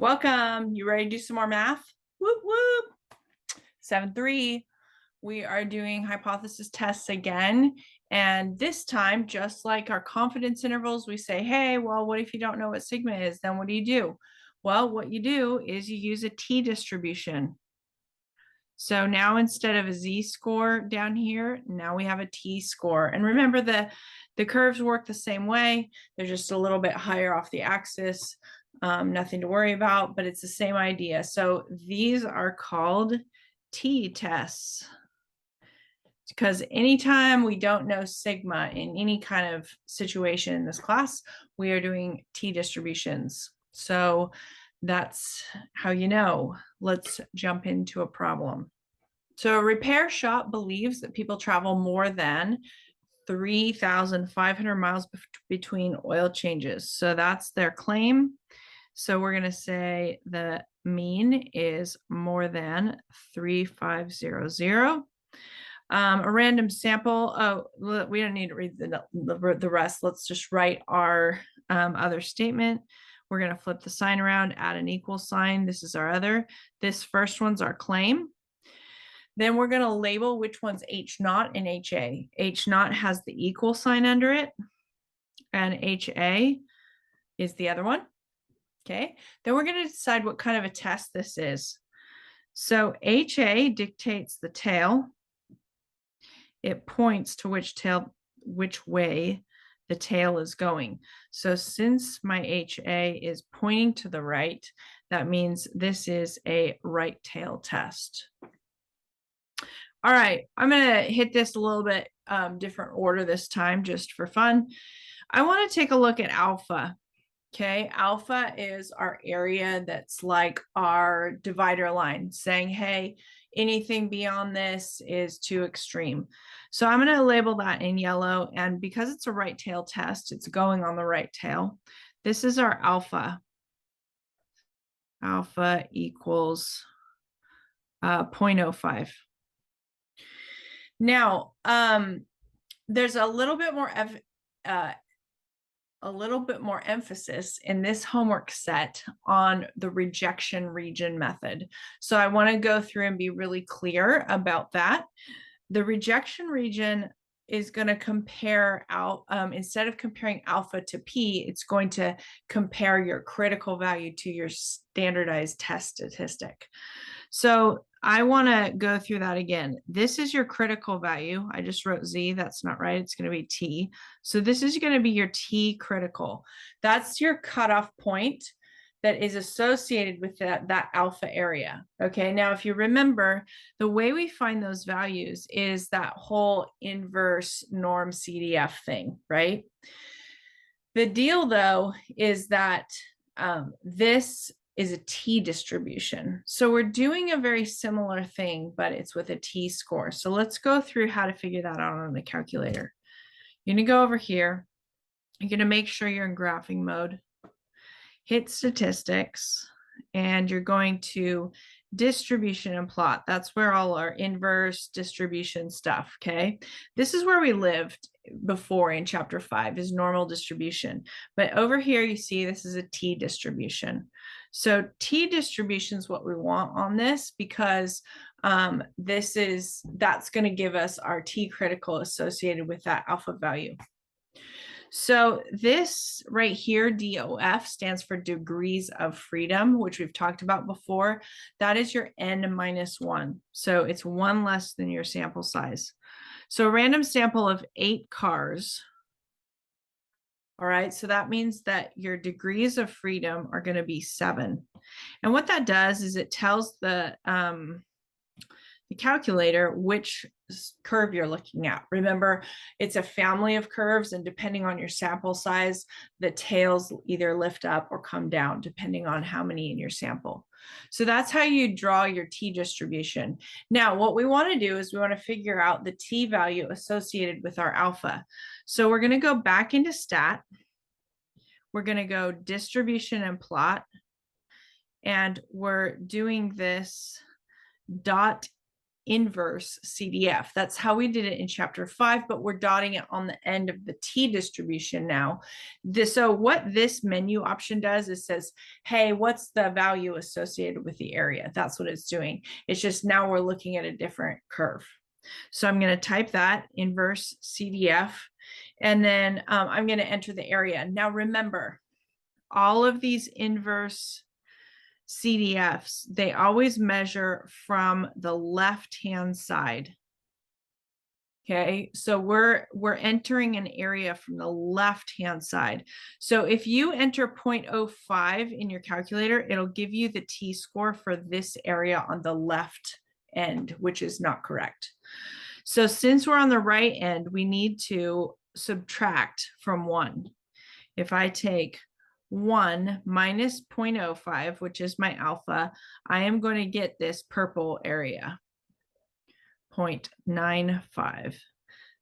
Welcome. You ready to do some more math? Whoop, whoop. 7-3. We are doing hypothesis tests again. And this time, just like our confidence intervals, we say, hey, well, what if you don't know what sigma is? Then what do? Well, what you do is you use a t-distribution. So now instead of a z-score down here, now we have a t-score. And remember, the curves work the same way. They're just a little bit higher off the axis. Nothing to worry about, but it's the same idea. So these are called t-tests, because anytime we don't know sigma in any kind of situation in this class, we are doing t-distributions. So that's how you know. Let's jump into a problem. So a repair shop believes that people travel more than 3,500 miles between oil changes. So that's their claim. So we're going to say the mean is more than 3,500. A random sample. Oh, we don't need to read the rest. Let's just write our other statement. We're going to flip the sign around, add an equal sign. This is our other. This first one's our claim. Then we're going to label which one's H naught and HA. H naught has the equal sign under it, and HA is the other one. Okay. Then we're going to decide what kind of a test this is. So HA dictates the tail. It points to which way the tail is going. So since my HA is pointing to the right, that means this is a right tail test. All right, I'm going to hit this a little bit different order this time just for fun. I want to take a look at alpha. Okay, alpha is our area that's like our divider line saying, hey, anything beyond this is too extreme. So I'm going to label that in yellow. And because it's a right tail test, it's going on the right tail. This is our alpha. Alpha equals 0.05. Now, there's a little bit more emphasis in this homework set on the rejection region method. So I want to go through and be really clear about that. The rejection region is going to compare out, instead of comparing alpha to P, it's going to compare your critical value to your standardized test statistic. So I want to go through that again. This is your critical value. I just wrote Z. That's not right. It's going to be T. So this is going to be your T critical. That's your cutoff point that is associated with that alpha area. Okay, now if you remember, the way we find those values is that whole inverse norm CDF thing, right? The deal though is that this is a t distribution. So we're doing a very similar thing, but it's with a t-score. So let's go through how to figure that out on the calculator. You're going to go over here. You're going to make sure you're in graphing mode. Hit statistics, and you're going to distribution and plot. That's where all our inverse distribution stuff, okay? This is where we lived before in chapter 5 is normal distribution. But over here, you see this is a t distribution. So t distribution is what we want on this because that's going to give us our t critical associated with that alpha value. So this right here, DOF, stands for degrees of freedom, which we've talked about before. That is your N minus 1. So it's 1 less than your sample size. So a random sample of 8 cars. All right, so that means that your degrees of freedom are going to be 7. And what that does is it tells the calculator which curve you're looking at. Remember, it's a family of curves, and depending on your sample size, the tails either lift up or come down, depending on how many in your sample. So that's how you draw your t distribution. Now, what we want to do is we want to figure out the t value associated with our alpha. So we're going to go back into stat. We're going to go distribution and plot. And we're doing this dot inverse CDF. That's how we did it in chapter 5, but we're dotting it on the end of the T distribution now. So what this menu option does is says, hey, what's the value associated with the area? That's what it's doing. It's just now we're looking at a different curve. So I'm going to type that inverse CDF, and then I'm going to enter the area. Now remember, all of these inverse CDFs, they always measure from the left-hand side. Okay, so we're entering an area from the left-hand side. So if you enter 0.05 in your calculator, it'll give you the T-score for this area on the left end, which is not correct. So since we're on the right end, we need to subtract from 1. If I take 1 minus 0.05, which is my alpha, I am going to get this purple area, 0.95.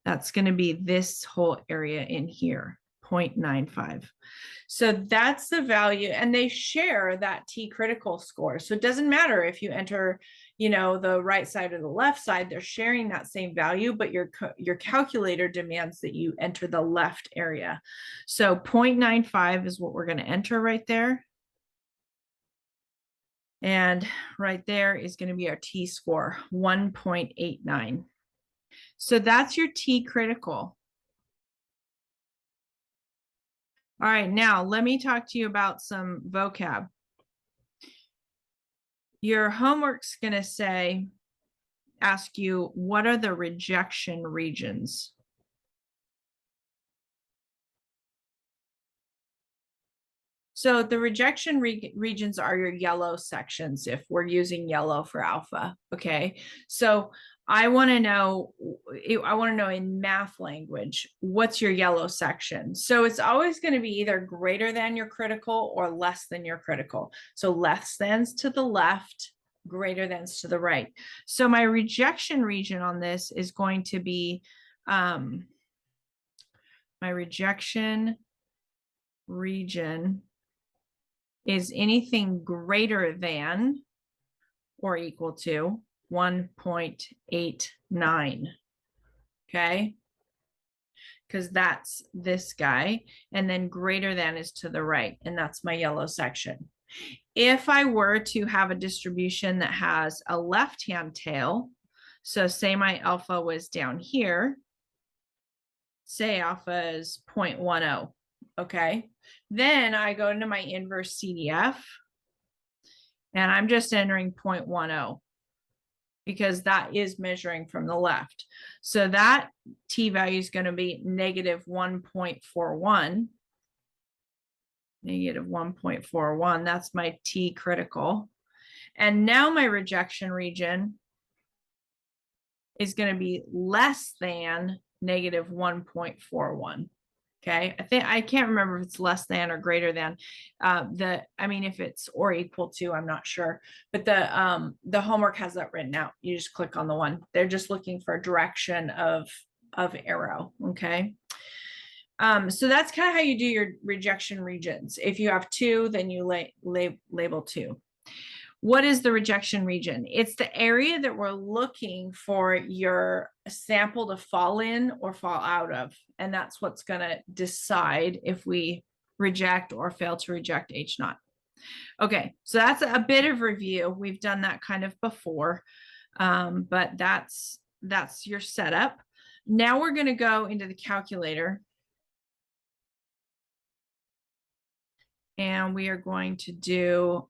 That's going to be this whole area in here, 0.95. So that's the value, and they share that T critical score. So it doesn't matter if you enter, the right side or the left side, they're sharing that same value, but your calculator demands that you enter the left area. So 0.95 is what we're going to enter right there. And right there is going to be our T score, 1.89. So that's your T critical. All right, now let me talk to you about some vocab. Your homework's going to ask you, what are the rejection regions? So the rejection regions are your yellow sections if we're using yellow for alpha, okay? So I want to know in math language, what's your yellow section? So it's always going to be either greater than your critical or less than your critical. So less than's to the left, greater than's to the right. So my rejection region on this is going to be, my rejection region is anything greater than or equal to 1.89. Okay, because that's this guy, and then greater than is to the right, and that's my yellow section. If I were to have a distribution that has a left-hand tail, so say my alpha was down here, say alpha is 0.10, okay? Then I go into my inverse CDF, and I'm just entering 0.10 because that is measuring from the left. So that T value is going to be negative 1.41. Negative 1.41, that's my T critical. And now my rejection region is going to be less than negative 1.41. Okay, I can't remember if it's less than or greater than. If it's or equal to, I'm not sure, but the homework has that written out. You just click on the one. They're just looking for a direction of arrow. Okay. So that's kind of how you do your rejection regions. If you have 2, then you label 2. What is the rejection region? It's the area that we're looking for your sample to fall in or fall out of. And that's what's going to decide if we reject or fail to reject H0. Okay, so that's a bit of review. We've done that kind of before, but that's your setup. Now we're going to go into the calculator. And we are going to do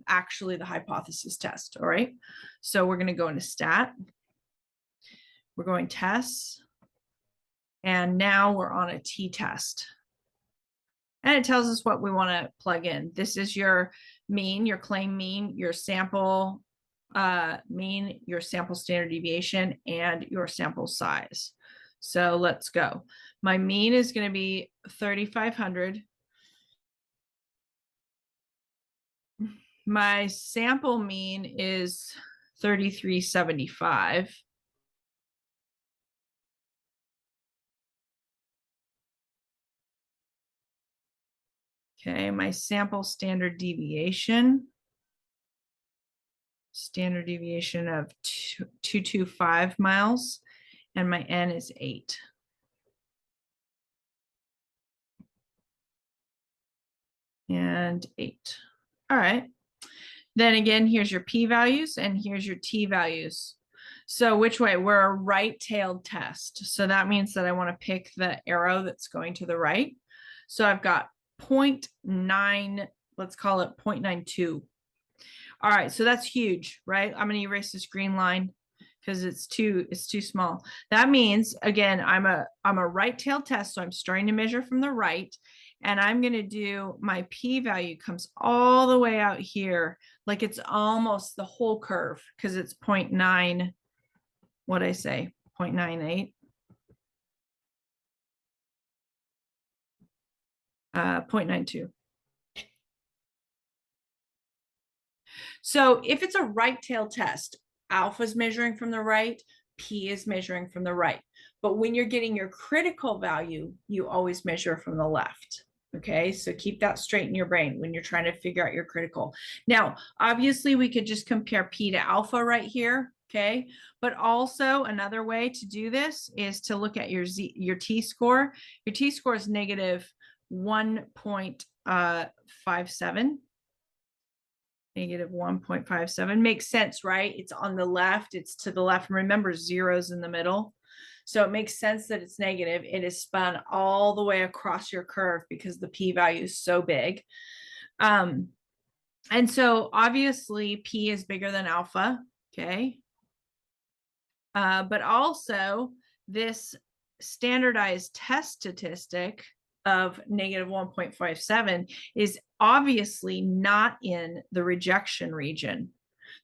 actually the hypothesis test. All right. So we're going to go into stat. We're going tests. And now we're on a t-test. And it tells us what we want to plug in. This is your mean, your claim mean, your sample mean, your sample standard deviation, and your sample size. So let's go. My mean is going to be 3,500. My sample mean is 3,375. Okay, my sample standard deviation standard deviation of 225 miles, and my N is 8. And 8. All right. Then again, here's your p-values and here's your t-values. So which way? We're a right-tailed test. So that means that I want to pick the arrow that's going to the right. So I've got 0.9, let's call it 0.92. All right, so that's huge, right? I'm going to erase this green line because it's too small. That means, again, I'm a right-tailed test, so I'm starting to measure from the right, and I'm going to do my p-value comes all the way out here, like it's almost the whole curve because it's 0.9, what I say, 0.98. 0.92. So if it's a right tail test, alpha is measuring from the right, P is measuring from the right. But when you're getting your critical value, you always measure from the left. Okay, so keep that straight in your brain when you're trying to figure out your critical. Now, obviously, we could just compare P to alpha right here. Okay, but also another way to do this is to look at your t-score. Your t-score is negative 1.57. Negative 1.57 makes sense, right? It's on the left, it's to the left. Remember, zero's in the middle. So it makes sense that it's negative. It is spun all the way across your curve because the p-value is so big. And so obviously P is bigger than alpha, okay? But also this standardized test statistic of negative 1.57 is obviously not in the rejection region.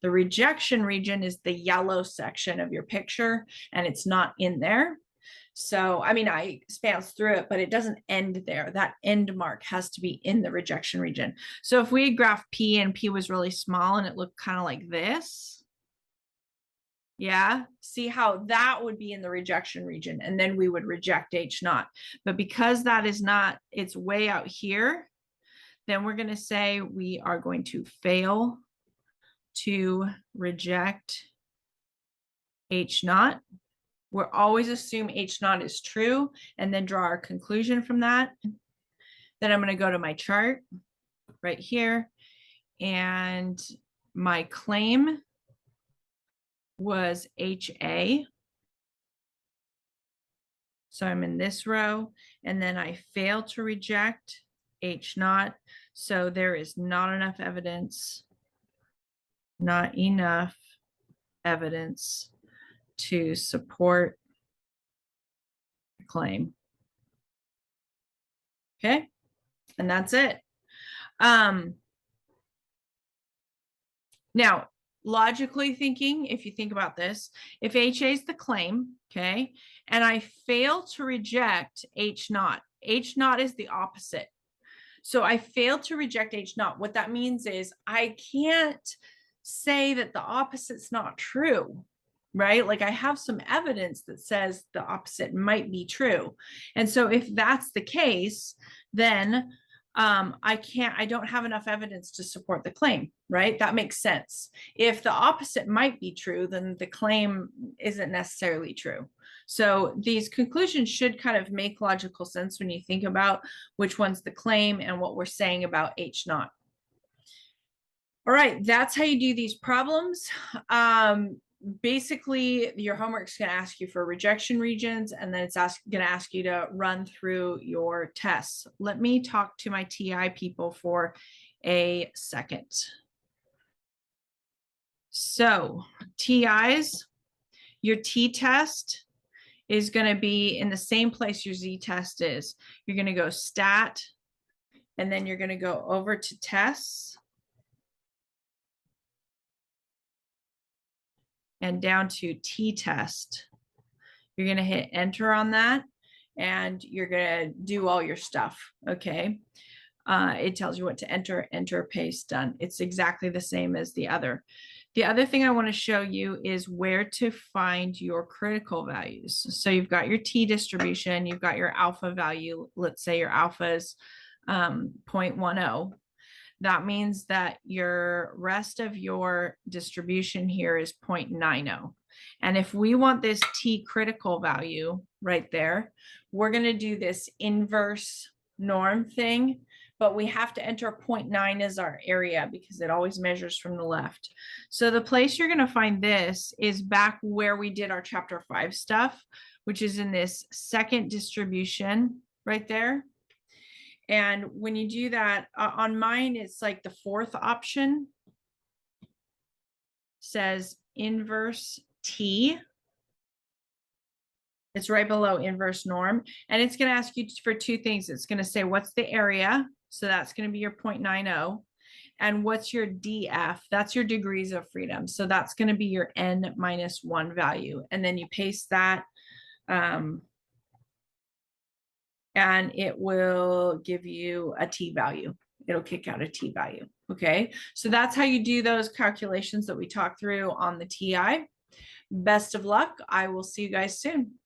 The rejection region is the yellow section of your picture, and it's not in there. So, I mean, I spans through it, but it doesn't end there. That end mark has to be in the rejection region. So if we graph P and P was really small and it looked kind of like this, yeah, see how that would be in the rejection region, and then we would reject H naught. But because that is not, it's way out here, then we're going to say we are going to fail to reject H naught. We'll always assume H naught is true and then draw our conclusion from that. Then I'm going to go to my chart right here, and my claim was HA. So I'm in this row, and then I fail to reject H naught. So there is not enough evidence, to support the claim. Okay, and that's it. Now, logically thinking, if you think about this, if HA is the claim, okay, and I fail to reject H naught is the opposite. So I failed to reject H naught. What that means is I can't say that the opposite's not true, right? Like I have some evidence that says the opposite might be true. And so if that's the case, then I don't have enough evidence to support the claim, right? That makes sense. If the opposite might be true, then the claim isn't necessarily true. So these conclusions should kind of make logical sense when you think about which one's the claim and what we're saying about H naught. All right, that's how you do these problems. Basically, your homework's going to ask you for rejection regions, and then it's going to ask you to run through your tests. Let me talk to my TI people for a second. So, TIs, your t-test is going to be in the same place your z-test is. You're going to go stat, and then you're going to go over to tests, and down to t-test. You're going to hit enter on that, and you're going to do all your stuff. Okay. It tells you what to enter, paste, done. It's exactly the same as the other. The other thing I want to show you is where to find your critical values. So you've got your t distribution, you've got your alpha value. Let's say your alpha is 0.10. that means that your rest of your distribution here is 0.90. And if we want this T critical value right there, we're going to do this inverse norm thing, but we have to enter 0.9 as our area because it always measures from the left. So the place you're going to find this is back where we did our chapter 5 stuff, which is in this second distribution right there. And when you do that on mine, it's like the fourth option says inverse T. It's right below inverse norm. And it's going to ask you for two things. It's going to say, what's the area? So that's going to be your 0.90. And what's your DF? That's your degrees of freedom. So that's going to be your N minus 1 value. And then you paste that. And it will give you a T value. It'll kick out a T value. Okay. So that's how you do those calculations that we talked through on the TI. Best of luck. I will see you guys soon.